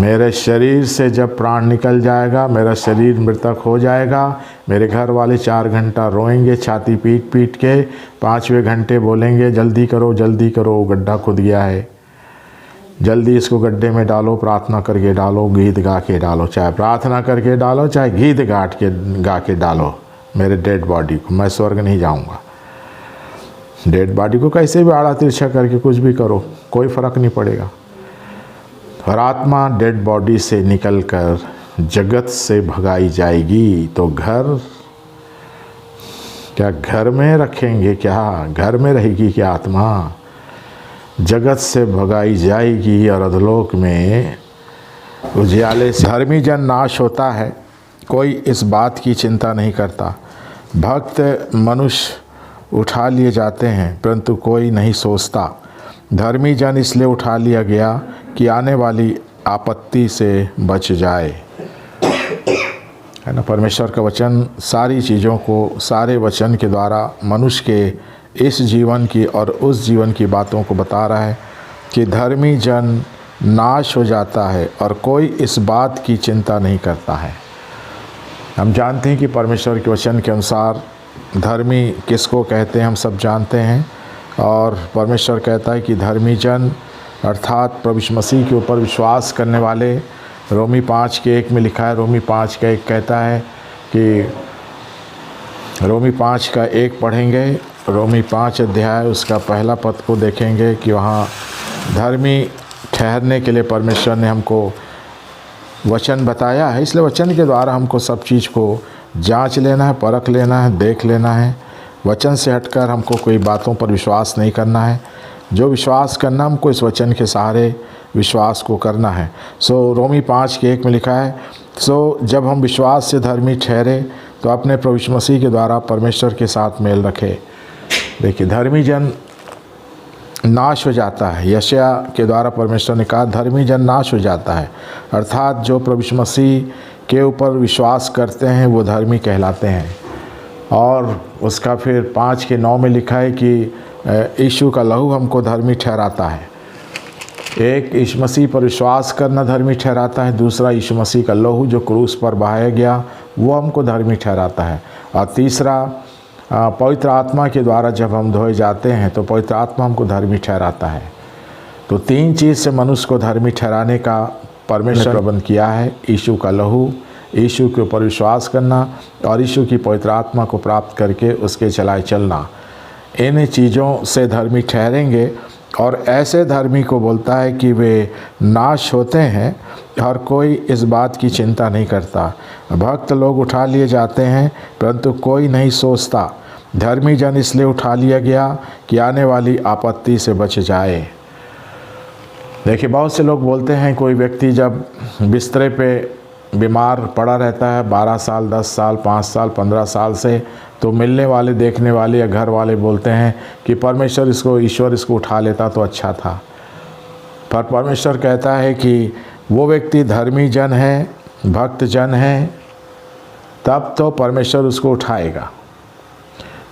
मेरे शरीर से जब प्राण निकल जाएगा, मेरा शरीर मृतक हो जाएगा, मेरे घर वाले 4 घंटा रोएंगे छाती पीट पीट के, 5वें घंटे बोलेंगे जल्दी करो गड्ढा खुद गया है, जल्दी इसको गड्ढे में डालो, प्रार्थना करके डालो, गीत गा के डालो, चाहे प्रार्थना करके डालो चाहे गीत गा के डालो मेरे डेड बॉडी को। मैं स्वर्ग नहीं जाऊंगा। डेड बॉडी को कैसे भी आड़ा तिरछा करके कुछ भी करो, कोई फ़र्क नहीं पड़ेगा। और आत्मा डेड बॉडी से निकलकर जगत से भगाई जाएगी तो घर में रखेंगे क्या? घर में रहेगी क्या आत्मा? जगत से भगाई जाएगी और अधलोक में उजियाले से। धर्मी जन नाश होता है, कोई इस बात की चिंता नहीं करता। भक्त मनुष्य उठा लिए जाते हैं परंतु कोई नहीं सोचता। धर्मी जन इसलिए उठा लिया गया कि आने वाली आपत्ति से बच जाए, है ना। परमेश्वर का वचन सारी चीज़ों को सारे वचन के द्वारा मनुष्य के इस जीवन की और उस जीवन की बातों को बता रहा है कि धर्मी जन नाश हो जाता है और कोई इस बात की चिंता नहीं करता है। हम जानते हैं कि परमेश्वर के वचन के अनुसार धर्मी किसको कहते हैं, हम सब जानते हैं। और परमेश्वर कहता है कि धर्मी जन अर्थात प्रभु यीशु मसीह के ऊपर विश्वास करने वाले, रोमी 5:1 में लिखा है, रोमी 5:1 कहता है कि रोमी 5:1 पढ़ेंगे, रोमी 5 अध्याय उसका पहला पद को देखेंगे कि वहाँ धर्मी ठहरने के लिए परमेश्वर ने हमको वचन बताया है। इसलिए वचन के द्वारा हमको सब चीज़ को जांच लेना है, परख लेना है, देख लेना है। वचन से हटकर हमको कोई बातों पर विश्वास नहीं करना है। जो विश्वास करना हमको इस वचन के सहारे विश्वास को करना है। सो रोमी 5:1 में लिखा है, सो जब हम विश्वास से धर्मी ठहरे तो अपने प्रभु यीशु मसीह के द्वारा परमेश्वर के साथ मेल रखे। देखिए, धर्मी जन नाश हो जाता है। यशाया के द्वारा परमेश्वर ने कहा धर्मी जन नाश हो जाता है, अर्थात जो प्रभु यीशु मसीह के ऊपर विश्वास करते हैं वो धर्मी कहलाते हैं। और उसका फिर 5:9 में लिखा है कि यीशु का लहू हमको धर्मी ठहराता है। एक यीशु मसीह पर विश्वास करना धर्मी ठहराता है, दूसरा यीशु मसीह का लहू जो क्रूस पर बहाया गया वो हमको धर्मी ठहराता है, और तीसरा पवित्र आत्मा के द्वारा जब हम धोए जाते हैं तो पवित्र आत्मा हमको धर्मी ठहराता है। तो 3 चीज़ से मनुष्य को धर्मी ठहराने का परमेश्वर ने प्रबंध किया है। यीशु का लहू, यीशु के ऊपर विश्वास करना और यीशु की पवित्र आत्मा को प्राप्त करके उसके चलाए चलना। इन चीज़ों से धर्मी ठहरेंगे। और ऐसे धर्मी को बोलता है कि वे नाश होते हैं और कोई इस बात की चिंता नहीं करता। भक्त लोग उठा लिए जाते हैं परंतु कोई नहीं सोचता। धर्मी जन इसलिए उठा लिया गया कि आने वाली आपत्ति से बच जाए। देखिए, बहुत से लोग बोलते हैं कोई व्यक्ति जब बिस्तरे पे बीमार पड़ा रहता है 12 साल, 10 साल, 5 साल, 15 साल से, तो मिलने वाले, देखने वाले या घर वाले बोलते हैं कि ईश्वर इसको उठा लेता तो अच्छा था। पर परमेश्वर कहता है कि वो व्यक्ति धर्मी जन है, भक्त जन है, तब तो परमेश्वर उसको उठाएगा।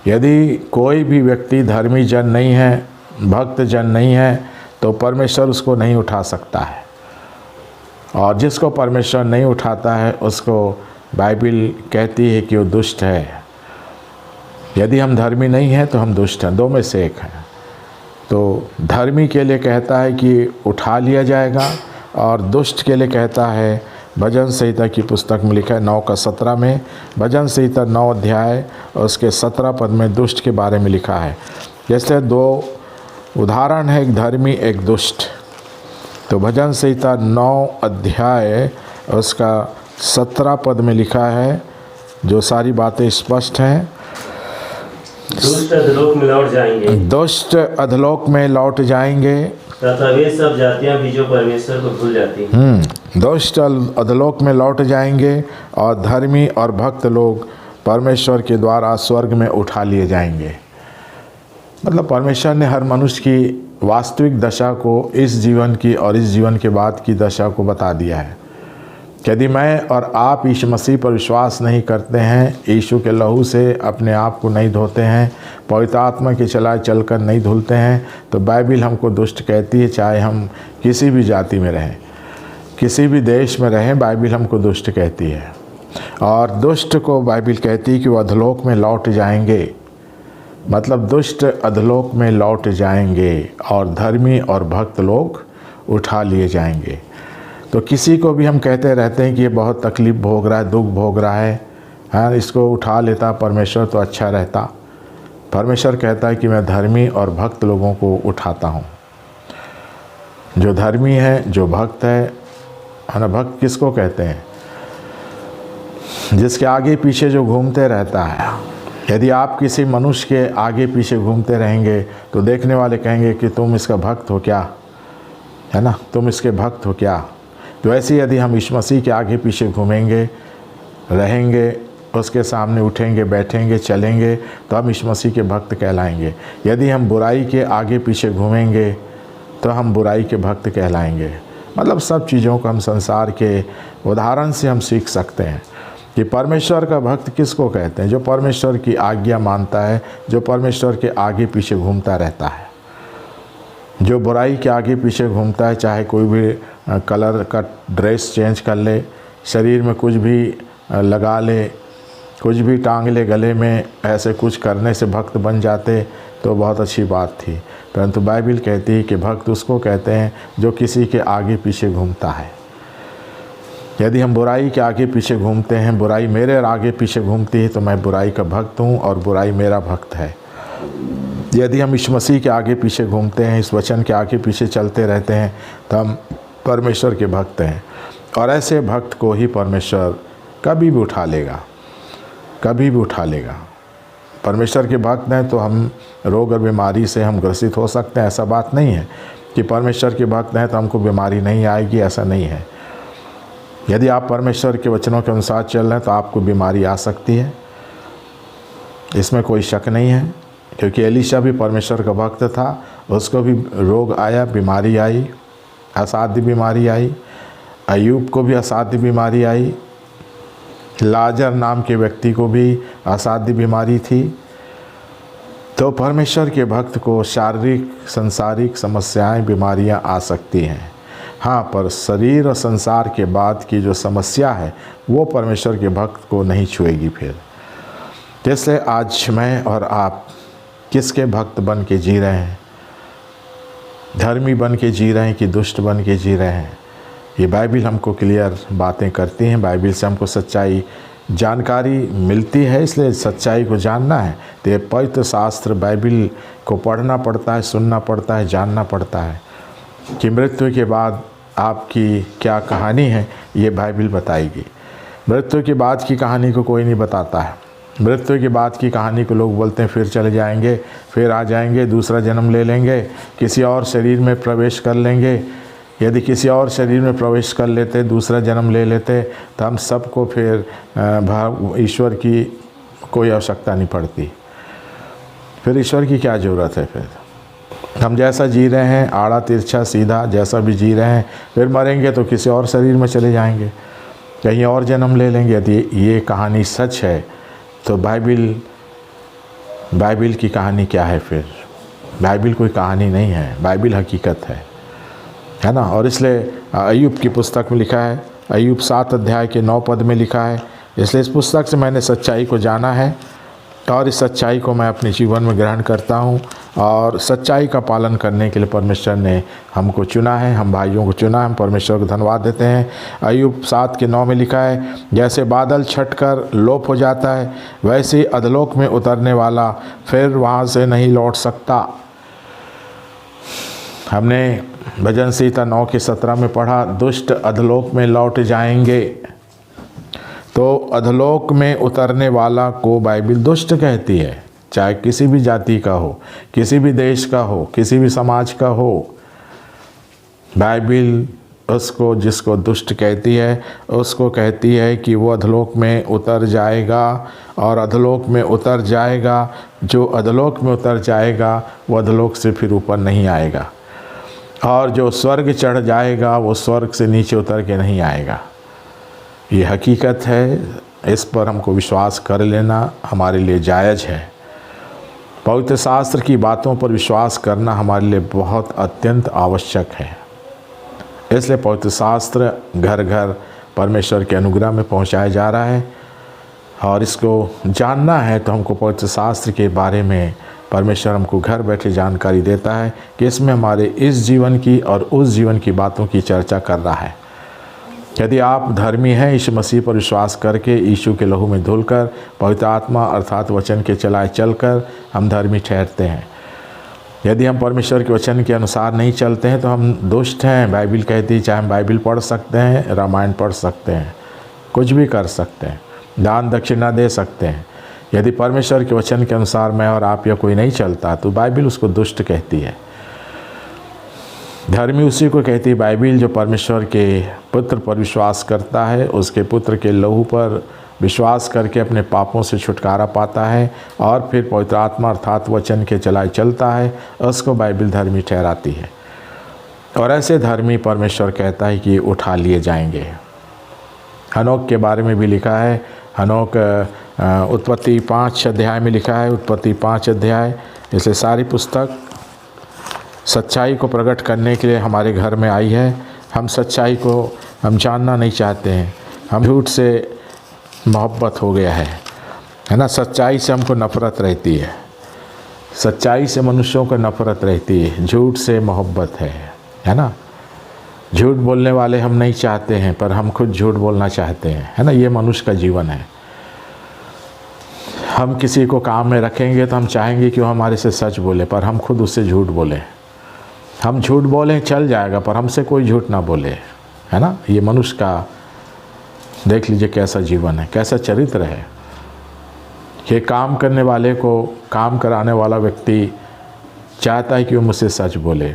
यदि कोई भी व्यक्ति धर्मी जन नहीं है, भक्त जन नहीं है, तो परमेश्वर उसको नहीं उठा सकता है। और जिसको परमेश्वर नहीं उठाता है उसको बाइबल कहती है कि वो दुष्ट है। यदि हम धर्मी नहीं हैं तो हम दुष्ट हैं, 2 में से एक हैं। तो धर्मी के लिए कहता है कि उठा लिया जाएगा, और दुष्ट के लिए कहता है, भजन संहिता की पुस्तक में लिखा है 9:17 में, भजन संहिता 9 अध्याय और उसके 17 पद में दुष्ट के बारे में लिखा है। जैसे 2 उदाहरण है, एक धर्मी एक दुष्ट। तो भजन संहिता 9 अध्याय उसका 17 पद में लिखा है, जो सारी बातें स्पष्ट हैं। दुष्ट अधलोक में लौट जाएंगे, दुष्ट अधलोक में लौट जाएंगे तथा वे सब जातियां भी जो परमेश्वर को भूल जाती हैं। दुष्ट अधलोक में लौट जाएंगे और धर्मी और भक्त लोग परमेश्वर के द्वारा स्वर्ग में उठा लिए जाएंगे। मतलब परमेश्वर ने हर मनुष्य की वास्तविक दशा को, इस जीवन की और इस जीवन के बाद की दशा को बता दिया है। यदि मैं और आप यीशु मसीह पर विश्वास नहीं करते हैं, यीशु के लहू से अपने आप को नहीं धोते हैं, पवित्र आत्मा के चलाए चलकर नहीं धुलते हैं, तो बाइबल हमको दुष्ट कहती है, चाहे हम किसी भी जाति में रहें। किसी भी देश में रहें, बाइबिल हमको दुष्ट कहती है, और दुष्ट को बाइबिल कहती है कि वो अधलोक में लौट जाएंगे। मतलब दुष्ट अधलोक में लौट जाएंगे और धर्मी और भक्त लोग उठा लिए जाएंगे। तो किसी को भी हम कहते रहते हैं कि ये बहुत तकलीफ़ भोग रहा है, दुख भोग रहा है, हाँ, इसको उठा लेता परमेश्वर तो अच्छा रहता। परमेश्वर कहता है कि मैं धर्मी और भक्त लोगों को उठाता हूँ। जो धर्मी है, जो भक्त है ना, भक्त किसको कहते हैं? जिसके आगे पीछे जो घूमते रहता है। यदि आप किसी मनुष्य के आगे पीछे घूमते रहेंगे तो देखने वाले कहेंगे कि तुम इसका भक्त हो क्या, है ना, तुम इसके भक्त हो क्या। तो ऐसे यदि हम यीशु मसीह के आगे पीछे घूमेंगे, रहेंगे, उसके सामने उठेंगे, बैठेंगे, चलेंगे, तो हम यीशु मसीह के भक्त कहलाएंगे। यदि हम बुराई के आगे पीछे घूमेंगे तो हम बुराई के भक्त कहलाएंगे। मतलब सब चीज़ों को हम संसार के उदाहरण से हम सीख सकते हैं कि परमेश्वर का भक्त किसको कहते हैं? जो परमेश्वर की आज्ञा मानता है, जो परमेश्वर के आगे पीछे घूमता रहता है। जो बुराई के आगे पीछे घूमता है, चाहे कोई भी कलर का ड्रेस चेंज कर ले, शरीर में कुछ भी लगा ले, कुछ भी टांग ले गले में, ऐसे कुछ करने से भक्त बन जाते तो बहुत अच्छी बात थी। परंतु बाइबिल कहती है कि भक्त उसको कहते हैं जो किसी के आगे पीछे घूमता है। यदि हम बुराई के आगे पीछे घूमते हैं, बुराई मेरे आगे पीछे घूमती है, तो मैं बुराई का भक्त हूँ और बुराई मेरा भक्त है। यदि हम यीशु मसीह के आगे पीछे घूमते हैं, इस वचन के आगे पीछे चलते रहते हैं, तो हम परमेश्वर के भक्त हैं। और ऐसे भक्त को ही परमेश्वर कभी भी उठा लेगा, कभी भी उठा लेगा। परमेश्वर के भक्त हैं तो हम रोग और बीमारी से हम ग्रसित हो सकते हैं, ऐसा बात नहीं है कि परमेश्वर के भक्त हैं तो हमको बीमारी नहीं आएगी, ऐसा नहीं है। यदि आप परमेश्वर के वचनों के अनुसार चल रहे हैं तो आपको बीमारी आ सकती है, इसमें कोई शक नहीं है। क्योंकि एलीशा भी परमेश्वर का भक्त था, उसको भी रोग आया, बीमारी आई, असाध्य बीमारी आई। अय्यूब को भी असाध्य बीमारी आई। लाजर नाम के व्यक्ति को भी असाध्य बीमारी थी। तो परमेश्वर के भक्त को शारीरिक संसारिक समस्याएं, बीमारियां आ सकती हैं। हाँ, पर शरीर और संसार के बाद की जो समस्या है वो परमेश्वर के भक्त को नहीं छुएगी। फिर जैसे आज मैं और आप किसके भक्त बन के जी रहे हैं? धर्मी बन के जी रहे हैं कि दुष्ट बन के जी रहे हैं? ये बाइबिल हमको क्लियर बातें करती हैं। बाइबिल से हमको सच्चाई जानकारी मिलती है, इसलिए सच्चाई को जानना है तो ये पवित्र शास्त्र बाइबिल को पढ़ना पड़ता है, सुनना पड़ता है, जानना पड़ता है कि मृत्यु के बाद आपकी क्या कहानी है, ये बाइबिल बताएगी। मृत्यु के बाद की कहानी को कोई नहीं बताता है। मृत्यु के बाद की कहानी को लोग बोलते हैं फिर चले जाएंगे, फिर आ जाएंगे, दूसरा जन्म ले लेंगे, किसी और शरीर में प्रवेश कर लेंगे। यदि किसी और शरीर में प्रवेश कर लेते, दूसरा जन्म ले लेते, तो हम सबको फिर ईश्वर की कोई आवश्यकता नहीं पड़ती। फिर ईश्वर की क्या ज़रूरत है? फिर हम जैसा जी रहे हैं, आड़ा तिरछा सीधा जैसा भी जी रहे हैं, फिर मरेंगे तो किसी और शरीर में चले जाएंगे, कहीं और जन्म ले लेंगे। यदि ये कहानी सच है तो बाइबिल की कहानी क्या है? फिर बाइबिल कोई कहानी नहीं है, बाइबिल हकीकत है ना। और इसलिए अय्यूब की पुस्तक में लिखा है, अय्यूब 7 अध्याय के 9 पद में लिखा है, इसलिए इस पुस्तक से मैंने सच्चाई को जाना है और इस सच्चाई को मैं अपने जीवन में ग्रहण करता हूँ। और सच्चाई का पालन करने के लिए परमेश्वर ने हमको चुना है, हम भाइयों को चुना है। हम परमेश्वर को धन्यवाद देते हैं। अय्यूब 7 के 9 में लिखा है, जैसे बादल छटकर लोप हो जाता है, वैसे ही अधलोक में उतरने वाला फिर वहाँ से नहीं लौट सकता। हमने भजन संहिता 9 के 17 में पढ़ा, दुष्ट अधलोक में लौट जाएंगे। तो अधलोक में उतरने वाला को बाइबिल दुष्ट कहती है, चाहे किसी भी जाति का हो, किसी भी देश का हो, किसी भी समाज का हो। बाइबिल उसको जिसको दुष्ट कहती है, उसको कहती है कि वो अधलोक में उतर जाएगा। और अधलोक में उतर जाएगा, जो अधलोक में उतर जाएगा वो अधलोक से फिर ऊपर नहीं आएगा। और जो स्वर्ग चढ़ जाएगा वो स्वर्ग से नीचे उतर के नहीं आएगा। ये हकीकत है, इस पर हमको विश्वास कर लेना हमारे लिए जायज़ है। पवित्र शास्त्र की बातों पर विश्वास करना हमारे लिए बहुत अत्यंत आवश्यक है। इसलिए पवित्र शास्त्र घर घर परमेश्वर के अनुग्रह में पहुंचाया जा रहा है, और इसको जानना है तो हमको पवित्र शास्त्र के बारे में परमेश्वर हमको घर बैठे जानकारी देता है कि इसमें हमारे इस जीवन की और उस जीवन की बातों की चर्चा कर रहा है। यदि आप धर्मी हैं, यीशु मसीह पर विश्वास करके यीशु के लहू में धुलकर पवित्र आत्मा अर्थात वचन के चलाए चलकर हम धर्मी ठहरते हैं। यदि हम परमेश्वर के वचन के अनुसार नहीं चलते हैं तो हम दुष्ट हैं। बाइबिल कहती है चाहे हम बाइबिल पढ़ सकते हैं, रामायण पढ़ सकते हैं, कुछ भी कर सकते हैं, दान दक्षिणा दे सकते हैं, यदि परमेश्वर के वचन के अनुसार मैं और आप या कोई नहीं चलता तो बाइबिल उसको दुष्ट कहती है। धर्मी उसी को कहती है बाइबिल जो परमेश्वर के पुत्र पर विश्वास करता है, उसके पुत्र के लहू पर विश्वास करके अपने पापों से छुटकारा पाता है और फिर पवित्र आत्मा अर्थात वचन के चलाए चलता है, उसको बाइबिल धर्मी ठहराती है। और ऐसे धर्मी परमेश्वर कहता है कि उठा लिए जाएंगे। हनोक के बारे में भी लिखा है। हनोक उत्पत्ति 5 अध्याय में लिखा है, उत्पत्ति 5 अध्याय। इसलिए सारी पुस्तक सच्चाई को प्रकट करने के लिए हमारे घर में आई है। हम सच्चाई को हम जानना नहीं चाहते हैं, हम झूठ से मोहब्बत हो गया है ना। सच्चाई से हमको नफ़रत रहती है, सच्चाई से मनुष्यों को नफ़रत रहती है, झूठ से मोहब्बत है ना। झूठ बोलने वाले हम नहीं चाहते हैं पर हम खुद झूठ बोलना चाहते हैं, है ना। ये मनुष्य का जीवन है। हम किसी को काम में रखेंगे तो हम चाहेंगे कि वो हमारे से सच बोले पर हम खुद उससे झूठ बोलें। हम झूठ बोलें चल जाएगा पर हमसे कोई झूठ ना बोले, है ना। ये मनुष्य का देख लीजिए कैसा जीवन है, कैसा चरित्र है। ये काम करने वाले को काम कराने वाला व्यक्ति चाहता है कि वो मुझसे सच बोले,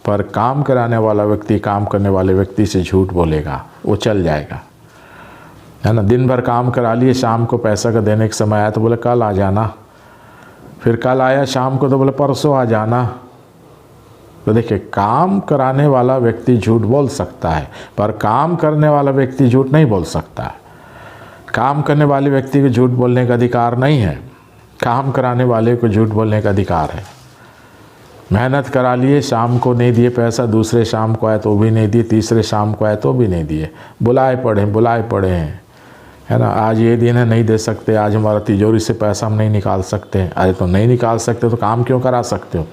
पर काम कराने वाला व्यक्ति काम करने वाले व्यक्ति से झूठ बोलेगा, वो चल जाएगा, है ना। दिन भर काम करा लिए, शाम को पैसा का देने के समय आया तो बोले कल आ जाना, फिर कल आया शाम को तो बोले परसों आ जाना। तो देखिए काम कराने वाला व्यक्ति झूठ बोल सकता है पर काम करने वाला व्यक्ति झूठ नहीं बोल सकता है। काम करने वाले व्यक्ति को झूठ बोलने का अधिकार नहीं है, काम कराने वाले को झूठ बोलने का अधिकार है। मेहनत करा लिए, शाम को नहीं दिए पैसा, दूसरे शाम को आए तो भी नहीं दिए, तीसरे शाम को आए तो भी नहीं दिए, बुलाए पड़े हैं, है ना। आज ये दिन है नहीं दे सकते, आज हमारा तिजोरी से पैसा हम नहीं निकाल सकते। अरे तो नहीं निकाल सकते तो काम क्यों करा सकते हो?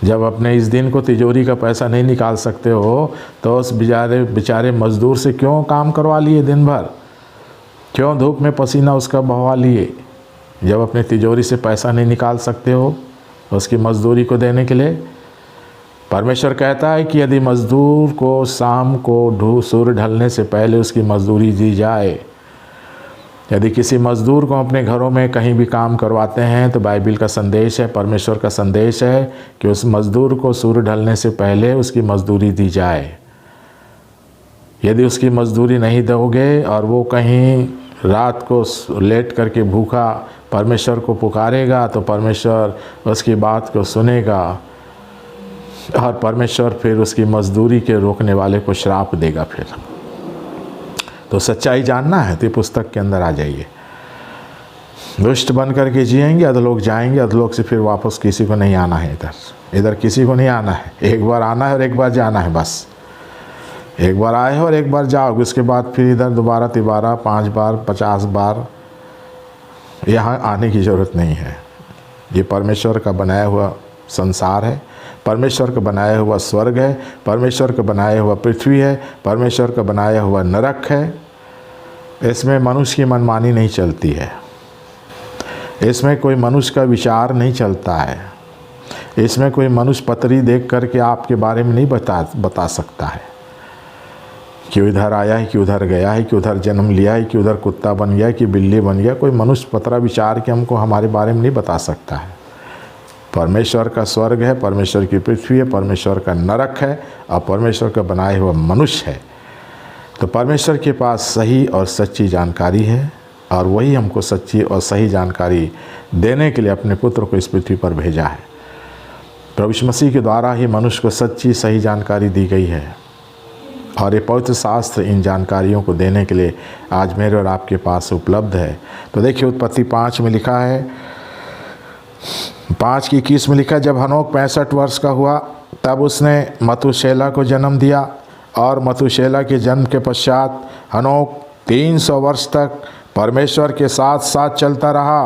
जब अपने इस दिन को तिजोरी का पैसा नहीं निकाल सकते हो तो उस बेचारे मजदूर से क्यों काम करवा लिए दिन भर, क्यों धूप में पसीना उसका बहवा लिए? जब अपने तिजोरी से पैसा नहीं निकाल सकते हो उसकी मजदूरी को देने के लिए। परमेश्वर कहता है कि यदि मजदूर को शाम को सूर्य ढलने से पहले उसकी मजदूरी दी जाए, यदि किसी मजदूर को अपने घरों में कहीं भी काम करवाते हैं तो बाइबिल का संदेश है, परमेश्वर का संदेश है कि उस मजदूर को सूर्य ढलने से पहले उसकी मजदूरी दी जाए। यदि उसकी मजदूरी नहीं दोगे और वो कहीं रात को लेट करके भूखा परमेश्वर को पुकारेगा तो परमेश्वर उसकी बात को सुनेगा और परमेश्वर फिर उसकी मजदूरी के रोकने वाले को श्राप देगा। फिर तो सच्चाई जानना है तो पुस्तक के अंदर आ जाइए। दुष्ट बन करके जिएंगे, अधलोक जाएंगे, अधलोक से फिर वापस किसी को नहीं आना है। इधर किसी को नहीं आना है। एक बार आना है और एक बार जाना है, बस एक बार आए हो और एक बार जाओगे, उसके बाद फिर इधर दोबारा तिबारा 5 बार 50 बार यहाँ आने की ज़रूरत नहीं है। ये परमेश्वर का बनाया हुआ संसार है, परमेश्वर का बनाया हुआ स्वर्ग है, परमेश्वर का बनाया हुआ पृथ्वी है, परमेश्वर का बनाया हुआ नरक है। इसमें मनुष्य की मनमानी नहीं चलती है, इसमें कोई मनुष्य का विचार नहीं चलता है, इसमें कोई मनुष्य पत्री देख करके आपके बारे में नहीं बता सकता है कि इधर आया है कि उधर गया है कि उधर जन्म लिया है कि उधर कुत्ता बन गया कि बिल्ली बन गया। कोई मनुष्य पतरा विचार के हमको हमारे बारे में नहीं बता सकता है। परमेश्वर का स्वर्ग है, परमेश्वर की पृथ्वी है, परमेश्वर का नरक है और परमेश्वर का बनाया हुआ मनुष्य है। तो परमेश्वर के पास सही और सच्ची जानकारी है और वही हमको सच्ची और सही जानकारी देने के लिए अपने पुत्र को इस पृथ्वी पर भेजा है। प्रभु यीशु मसीह के द्वारा ही मनुष्य को सच्ची सही जानकारी दी गई है और ये पवित्र शास्त्र इन जानकारियों को देने के लिए आज मेरे और आपके पास उपलब्ध है। तो देखिए उत्पत्ति 5 में लिखा है, 5:21 में लिखा, जब हनोक 65 वर्ष का हुआ तब उसने मतूशेलह को जन्म दिया और मतुशेला के जन्म के पश्चात हनोक 300 वर्ष तक परमेश्वर के साथ साथ चलता रहा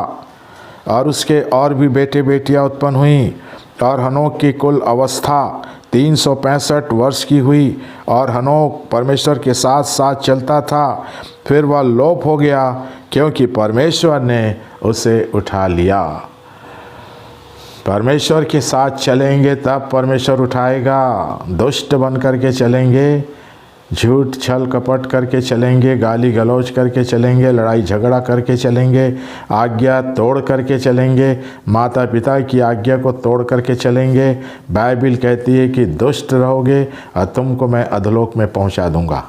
और उसके और भी बेटे बेटियां उत्पन्न हुई और हनोक की कुल अवस्था 365 वर्ष की हुई और हनोक परमेश्वर के साथ साथ चलता था। फिर वह लोप हो गया क्योंकि परमेश्वर ने उसे उठा लिया। परमेश्वर के साथ चलेंगे तब परमेश्वर उठाएगा। दुष्ट बन करके चलेंगे, झूठ छल कपट करके चलेंगे, गाली गलौज करके चलेंगे, लड़ाई झगड़ा करके चलेंगे, आज्ञा तोड़ करके चलेंगे, माता पिता की आज्ञा को तोड़ करके चलेंगे। बाइबिल कहती है कि दुष्ट रहोगे और तुमको मैं अधोलोक में पहुंचा दूंगा।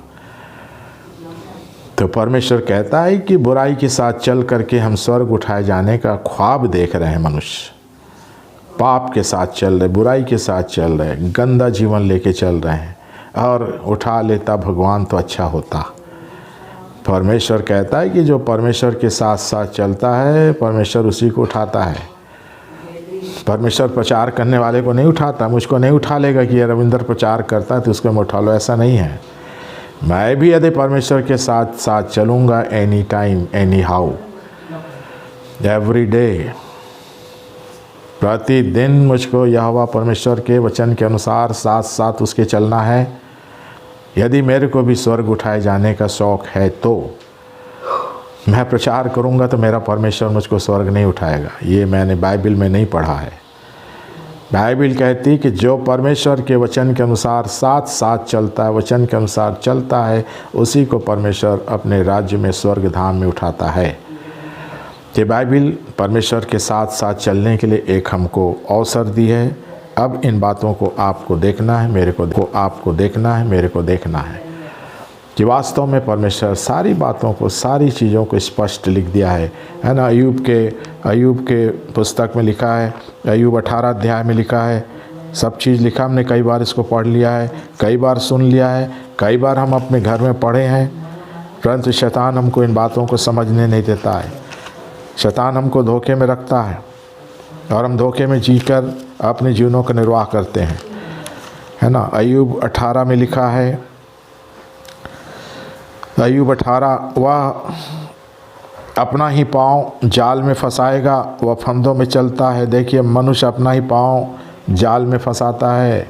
तो परमेश्वर कहता है कि बुराई के साथ चल करके हम स्वर्ग उठाए जाने का ख्वाब देख रहे हैं। मनुष्य पाप के साथ चल रहे, बुराई के साथ चल रहे, गंदा जीवन लेके चल रहे हैं और उठा लेता भगवान तो अच्छा होता। परमेश्वर कहता है कि जो परमेश्वर के साथ साथ चलता है परमेश्वर उसी को उठाता है। परमेश्वर प्रचार करने वाले को नहीं उठाता। मुझको नहीं उठा लेगा कि रविंद्र प्रचार करता है तो उसको मैं उठा लो, ऐसा नहीं है। मैं भी यदि परमेश्वर के साथ साथ चलूँगा any time any how every day, प्रतिदिन मुझको यहोवा परमेश्वर के वचन के अनुसार साथ साथ उसके चलना है। यदि मेरे को भी स्वर्ग उठाए जाने का शौक़ है तो मैं प्रचार करूंगा तो मेरा परमेश्वर मुझको स्वर्ग नहीं उठाएगा। ये मैंने बाइबिल में नहीं पढ़ा है। बाइबिल कहती कि जो परमेश्वर के वचन के अनुसार साथ साथ चलता है, वचन के अनुसार चलता है, उसी को परमेश्वर अपने राज्य में स्वर्ग धाम में उठाता है। ये बाइबिल परमेश्वर के साथ साथ चलने के लिए एक हमको अवसर दी है। अब इन बातों को आपको देखना है, मेरे को आपको देखना है, मेरे को देखना है कि वास्तव में परमेश्वर सारी बातों को, सारी चीज़ों को स्पष्ट लिख दिया है ना। अय्यूब के पुस्तक में लिखा है, अय्यूब 18 अध्याय में लिखा है, सब चीज़ लिखा। हमने कई बार इसको पढ़ लिया है, कई बार सुन लिया है, कई बार हम अपने घर में पढ़े हैं, परंतु शैतान हमको इन बातों को समझने नहीं देता है। शैतान हमको धोखे में रखता है और हम धोखे में जीकर अपने जीवनों का निर्वाह करते हैं, है ना। अय्यूब 18 में लिखा है, अय्यूब 18, वह अपना ही पाँव जाल में फंसाएगा, वह फंदों में चलता है। देखिए, मनुष्य अपना ही पाँव जाल में फंसाता है।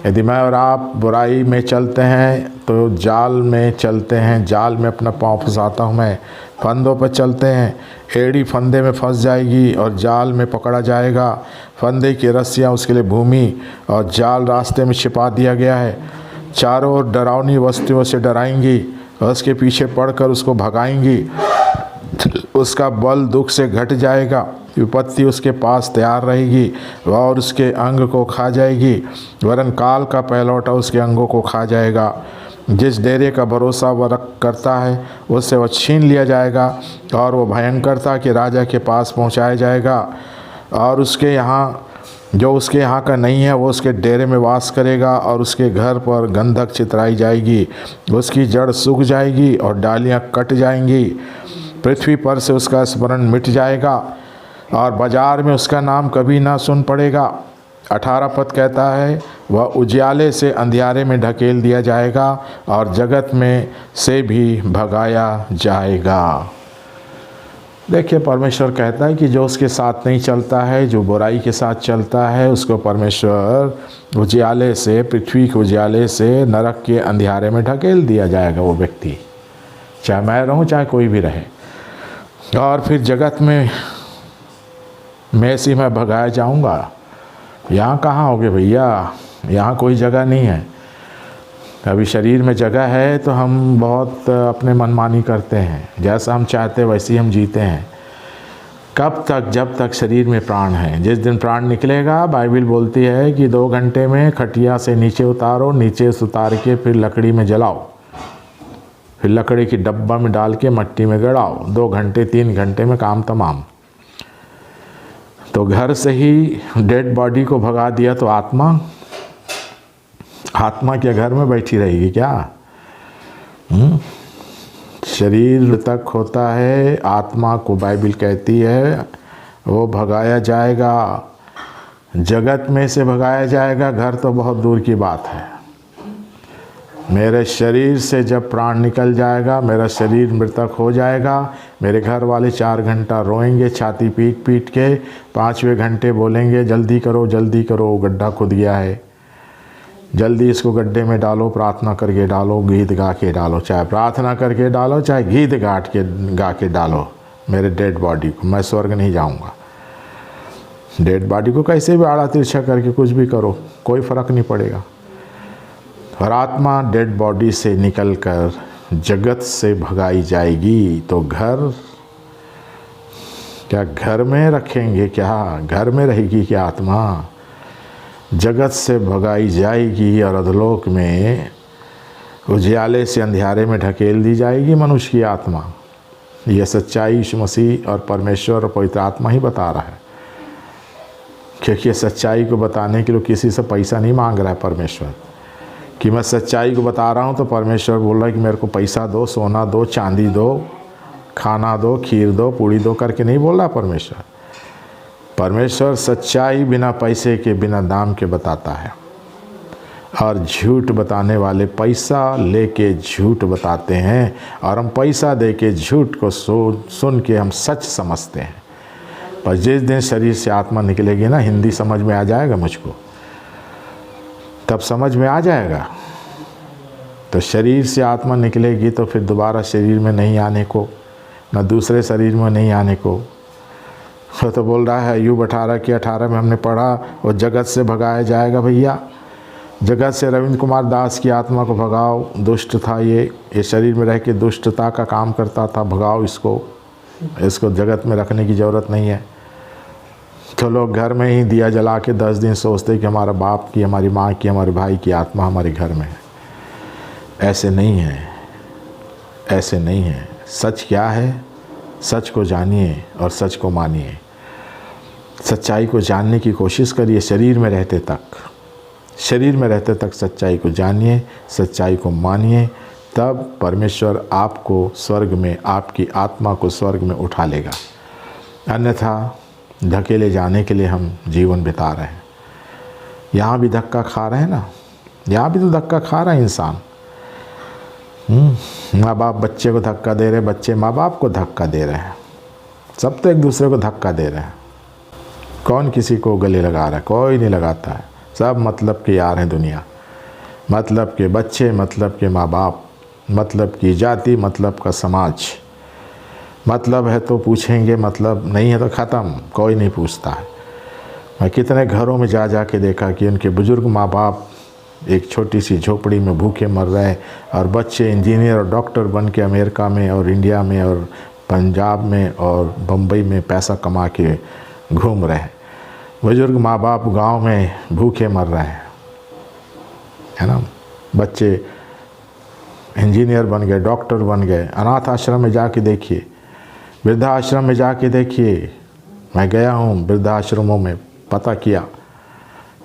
यदि मैं और आप बुराई में चलते हैं तो जाल में चलते हैं, जाल में अपना पाँव फंसाता हूँ मैं। फंदों पर चलते हैं, एड़ी फंदे में फंस जाएगी और जाल में पकड़ा जाएगा। फंदे की रस्सियाँ उसके लिए भूमि और जाल रास्ते में छिपा दिया गया है। चारों ओर डरावनी वस्तुओं से डराएंगी और उसके पीछे पड़कर उसको भगाएंगी। उसका बल दुख से घट जाएगा, विपत्ति उसके पास तैयार रहेगी और उसके अंग को खा जाएगी, वरन काल का पहलौटा उसके अंगों को खा जाएगा। जिस डेरे का भरोसा वह करता है उससे वह छीन लिया जाएगा और वह भयंकरता के राजा के पास पहुंचाया जाएगा। और उसके यहाँ, जो उसके यहाँ का नहीं है, वो उसके डेरे में वास करेगा और उसके घर पर गंधक चितराई जाएगी। उसकी जड़ सूख जाएगी और डालियाँ कट जाएंगी। पृथ्वी पर से उसका स्मरण मिट जाएगा और बाजार में उसका नाम कभी ना सुन पड़ेगा। 18 पद कहता है, वह उजियाले से अंधियारे में ढकेल दिया जाएगा और जगत में से भी भगाया जाएगा। देखिए, परमेश्वर कहता है कि जो उसके साथ नहीं चलता है, जो बुराई के साथ चलता है, उसको परमेश्वर उजियाले से, पृथ्वी के उजियाले से नरक के अंधियारे में ढकेल दिया जाएगा। वो व्यक्ति, चाहे मैं रहूं चाहे कोई भी रहे, और फिर जगत में मैं सी मैं भगाया जाऊंगा। यहाँ कहाँ होगे भैया, यहाँ कोई जगह नहीं है। अभी शरीर में जगह है तो हम बहुत अपने मनमानी करते हैं, जैसा हम चाहते वैसे ही हम जीते हैं। कब तक? जब तक शरीर में प्राण है। जिस दिन प्राण निकलेगा, बाइबिल बोलती है कि 2 घंटे में खटिया से नीचे उतारो, नीचे से उतार के फिर लकड़ी में जलाओ, फिर लकड़ी की डब्बा में डाल के मट्टी में गड़ाओ। 2 घंटे 3 घंटे में काम तमाम। तो घर से ही डेड बॉडी को भगा दिया तो आत्मा क्या घर में बैठी रहेगी क्या? शरीर तक होता है, आत्मा को बाइबिल कहती है वो भगाया जाएगा, जगत में से भगाया जाएगा। घर तो बहुत दूर की बात है। मेरे शरीर से जब प्राण निकल जाएगा, मेरा शरीर मृतक हो जाएगा, मेरे घर वाले 4 घंटा रोएंगे छाती पीट पीट के, 5वें घंटे बोलेंगे जल्दी करो गड्ढा खुद गया है, जल्दी इसको गड्ढे में डालो, प्रार्थना करके डालो, गीत गा के डालो, चाहे प्रार्थना करके डालो चाहे गीत गा के डालो मेरे डेड बॉडी को। मैं स्वर्ग नहीं जाऊंगा। डेड बॉडी को कैसे भी आड़ा तिरछा करके कुछ भी करो, कोई फ़र्क नहीं पड़ेगा। और आत्मा डेड बॉडी से निकलकर जगत से भगाई जाएगी तो घर क्या घर में रखेंगे, क्या घर में रहेगी क्या आत्मा? जगत से भगाई जाएगी और अधलोक में उजियाले से अंधियारे में ढकेल दी जाएगी मनुष्य की आत्मा। यह सच्चाई यीशु मसीह और परमेश्वर और पवित्र आत्मा ही बता रहा है, क्योंकि सच्चाई को बताने के लिए किसी से पैसा नहीं मांग रहा है परमेश्वर कि मैं सच्चाई को बता रहा हूँ। तो परमेश्वर बोल रहा है कि मेरे को पैसा दो, सोना दो, चांदी दो, खाना दो, खीर दो, पूड़ी दो करके नहीं बोल रहा परमेश्वर। परमेश्वर सच्चाई बिना पैसे के, बिना दाम के बताता है। और झूठ बताने वाले पैसा लेके झूठ बताते हैं, और हम पैसा दे के झूठ को सुन के हम सच समझते हैं। पर जिस दिन शरीर से आत्मा निकलेगी ना, हिंदी समझ में आ जाएगा मुझको, तब समझ में आ जाएगा। तो शरीर से आत्मा निकलेगी तो फिर दोबारा शरीर में नहीं आने को, न दूसरे शरीर में नहीं आने को। तो बोल रहा है अय्यूब 18 के 18 में हमने पढ़ा, वो जगत से भगाया जाएगा। भैया जगत से रविंद्र कुमार दास की आत्मा को भगाओ, दुष्ट था ये शरीर में रह के दुष्टता का काम करता था, भगाओ इसको जगत में रखने की ज़रूरत नहीं है। तो लोग घर में ही दिया जला के 10 दिन सोचते कि हमारा बाप की, हमारी माँ की, हमारे भाई की आत्मा हमारे घर में है। ऐसे नहीं है, ऐसे नहीं है। सच क्या है? सच को जानिए और सच को मानिए। सच्चाई को जानने की कोशिश करिए शरीर में रहते तक सच्चाई को जानिए, सच्चाई को मानिए, तब परमेश्वर आपको स्वर्ग में, आपकी आत्मा को स्वर्ग में उठा लेगा। अन्यथा धकेले जाने के लिए हम जीवन बिता रहे हैं। यहाँ भी धक्का खा रहे हैं ना, यहाँ भी तो धक्का खा रहा है इंसान। माँ बाप बच्चे को धक्का दे रहे, बच्चे माँ बाप को धक्का दे रहे हैं, सब तो एक दूसरे को धक्का दे रहे हैं। कौन किसी को गले लगा रहा है? कोई नहीं लगाता है। सब मतलब के यार हैं दुनिया, मतलब के बच्चे, मतलब के माँ बाप, मतलब की जाति, मतलब का समाज। मतलब है तो पूछेंगे, मतलब नहीं है तो ख़त्म, कोई नहीं पूछता है। मैं कितने घरों में जा के देखा कि उनके बुज़ुर्ग माँ बाप एक छोटी सी झोपड़ी में भूखे मर रहे हैं, और बच्चे इंजीनियर और डॉक्टर बन के अमेरिका में और इंडिया में और पंजाब में और बम्बई में पैसा कमा के घूम रहे हैं। बुज़ुर्ग माँ बाप गांव में भूखे मर रहे हैं, है ना। बच्चे इंजीनियर बन गए, डॉक्टर बन गए। अनाथ आश्रम में जाके देखिए, वृद्धाश्रम में जाके देखिए। मैं गया हूँ वृद्धाश्रमों में, पता किया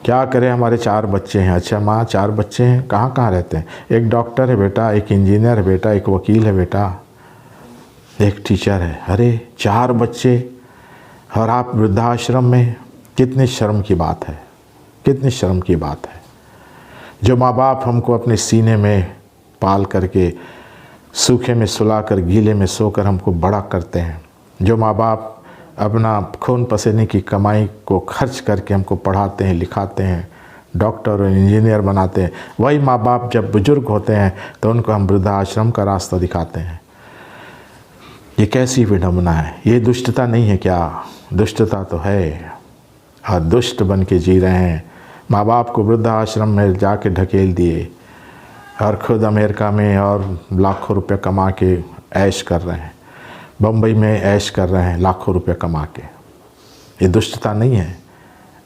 क्या करें, हमारे 4 बच्चे हैं। अच्छा माँ 4 बच्चे हैं, कहाँ रहते हैं? एक डॉक्टर है बेटा, एक इंजीनियर है बेटा, एक वकील है बेटा, एक टीचर है। अरे 4 बच्चे और आप वृद्धाश्रम में, कितनी शर्म की बात है, कितनी शर्म की बात है। जो माँ बाप हमको अपने सीने में पाल करके, सूखे में सुलाकर, गीले में सोकर हमको बड़ा करते हैं, जो माँ बाप अपना खून पसीने की कमाई को खर्च करके हमको पढ़ाते हैं, लिखाते हैं, डॉक्टर और इंजीनियर बनाते हैं, वही माँ बाप जब बुजुर्ग होते हैं तो उनको हम वृद्धाश्रम का रास्ता दिखाते हैं। ये कैसी विडंबना है? ये दुष्टता नहीं है क्या? दुष्टता तो है, और दुष्ट बन के जी रहे हैं। माँ बाप को वृद्धाश्रम में जाके ढकेल दिए और ख़ुद अमेरिका में और लाखों रुपए कमा के ऐश कर रहे हैं, बम्बई में ऐश कर रहे हैं लाखों रुपए कमा के। ये दुष्टता नहीं है?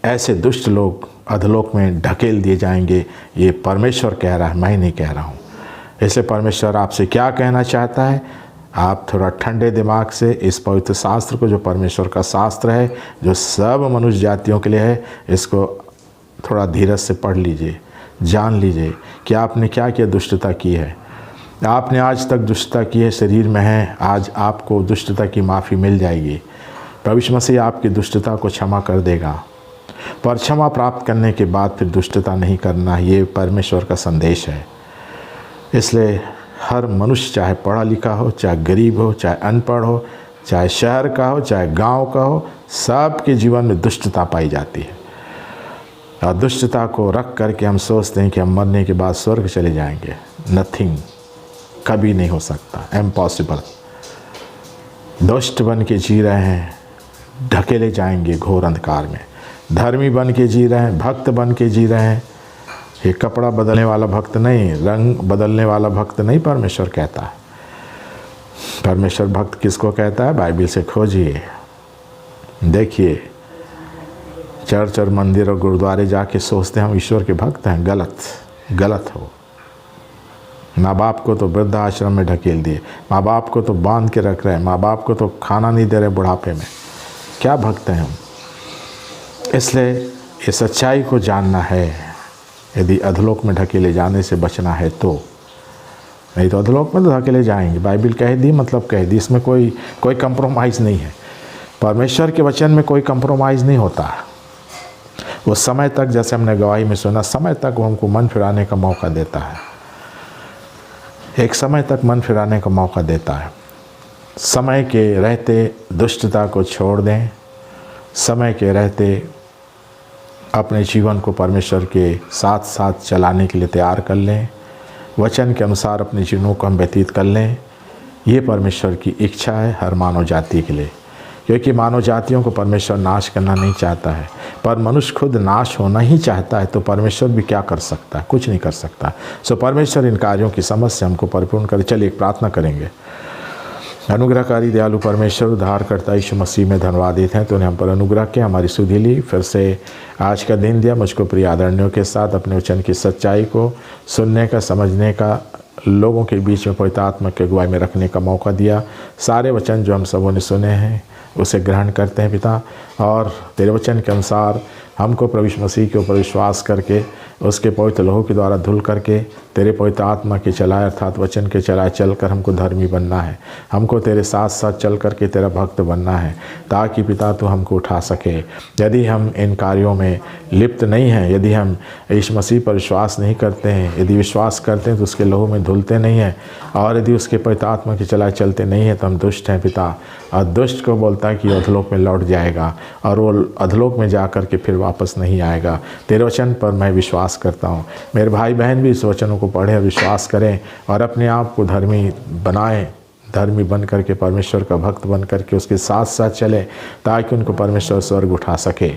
ऐसे दुष्ट लोग अधलोक में ढकेल दिए जाएंगे, ये परमेश्वर कह रहा है, मैं नहीं कह रहा हूँ। इससे परमेश्वर आपसे क्या कहना चाहता है? आप थोड़ा ठंडे दिमाग से इस पवित्र शास्त्र को, जो परमेश्वर का शास्त्र है, जो सब मनुष्य जातियों के लिए है, इसको थोड़ा धीरज से पढ़ लीजिए, जान लीजिए कि आपने क्या क्या दुष्टता की है। आपने आज तक दुष्टता की है, शरीर में है, आज आपको दुष्टता की माफ़ी मिल जाएगी। प्रभु यीशु मसीह आपकी दुष्टता को क्षमा कर देगा, पर क्षमा प्राप्त करने के बाद फिर दुष्टता नहीं करना, ये परमेश्वर का संदेश है। इसलिए हर मनुष्य, चाहे पढ़ा लिखा हो, चाहे गरीब हो, चाहे अनपढ़ हो, चाहे शहर का हो, चाहे गांव का हो, सबके जीवन में दुष्टता पाई जाती है। और दुष्टता को रख करके हम सोचते हैं कि हम मरने के बाद स्वर्ग चले जाएंगे। नथिंग, कभी नहीं हो सकता, इम्पॉसिबल। दुष्ट बन के जी रहे हैं, ढकेले जाएंगे घोर अंधकार में। धर्मी बन के जी रहे हैं, भक्त बन के जी रहे हैं। ये कपड़ा बदलने वाला भक्त नहीं, रंग बदलने वाला भक्त नहीं परमेश्वर कहता है। परमेश्वर भक्त किसको कहता है? बाइबल से खोजिए, देखिए। चर्च और मंदिर और गुरुद्वारे जाके सोचते हैं हम ईश्वर के भक्त हैं, गलत हो। माँ बाप को तो वृद्धाश्रम में ढकेल दिए, माँ बाप को तो बांध के रख रहे हैं, माँ बाप को तो खाना नहीं दे रहे बुढ़ापे में। क्या भक्त हैं हम? इसलिए ये सच्चाई को जानना है। यदि अधलोक में ढकेले जाने से बचना है तो, नहीं तो अधलोक में तो ढकेले जाएंगे। बाइबल कह दी मतलब कह दी, इसमें कोई कंप्रोमाइज़ नहीं है। परमेश्वर के वचन में कोई कंप्रोमाइज़ नहीं होता। वो समय तक, जैसे हमने गवाही में सुना, समय तक वो हमको मन फिराने का मौका देता है। एक समय तक मन फिराने का मौका देता है। समय के रहते दुष्टता को छोड़ दें, समय के रहते अपने जीवन को परमेश्वर के साथ साथ चलाने के लिए तैयार कर लें, वचन के अनुसार अपने जीवनों को हम व्यतीत कर लें। ये परमेश्वर की इच्छा है हर मानव जाति के लिए, क्योंकि मानव जातियों को परमेश्वर नाश करना नहीं चाहता है। पर मनुष्य खुद नाश होना ही चाहता है, तो परमेश्वर भी क्या कर सकता है? कुछ नहीं कर सकता। सो परमेश्वर इन कार्यों की समझ से हमको परिपूर्ण करे। चलिए एक प्रार्थना करेंगे। अनुग्रहकारी दयालु परमेश्वर, उद्धारकर्ता यीशु मसीह में धन्यवादित हैं, तूने हम पर अनुग्रह किया, हमारी सुधि ली, फिर से आज का दिन दिया। मुझको प्रिय आदरणियों के साथ अपने वचन की सच्चाई को सुनने का, समझने का, लोगों के बीच में पवित्र आत्मा के अगुवाई में रखने का मौका दिया। सारे वचन जो हम सबों ने सुने हैं उसे ग्रहण करते हैं पिता, और तेरे वचन के अनुसार हमको प्रभु यीशु मसीह के ऊपर विश्वास करके, उसके पवित्र लहू के द्वारा धुल करके, तेरे पवित्र आत्मा के चलाए अर्थात वचन के चलाए चलकर हमको धर्मी बनना है। हमको तेरे साथ साथ चल करके तेरा भक्त बनना है, ताकि पिता तू हमको उठा सके। यदि हम इन कार्यों में लिप्त नहीं हैं, यदि हम यीशु मसीह पर विश्वास नहीं करते हैं, यदि विश्वास करते हैं तो उसके लहू में धुलते नहीं हैं, और यदि उसके पवित्र आत्मा के चलाए चलते नहीं हैं, तो हम दुष्ट हैं पिता। और दुष्ट को बोलता है कि अधलोक में लौट जाएगा, और वो अधलोक में जा कर के फिर वापस नहीं आएगा। तेरे वचन पर मैं विश्वास करता हूँ। मेरे भाई बहन भी इस वचनों को पढ़ें, विश्वास करें, और अपने आप को धर्मी बनाएं, धर्मी बन करके परमेश्वर का भक्त बन करके उसके साथ साथ चले, ताकि उनको परमेश्वर स्वर्ग उठा सके।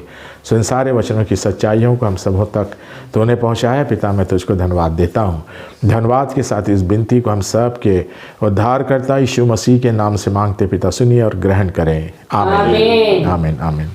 सो इन सारे वचनों की सच्चाइयों को हम सबों तक तूने पहुँचाया पिता, मैं तुझको धन्यवाद देता हूँ। धन्यवाद के साथ इस विनती को हम सब के उद्धारकर्ता यीशु मसीह के नाम से मांगते पिता, सुनिए और ग्रहण करें। आमीन, आमीन, आमीन।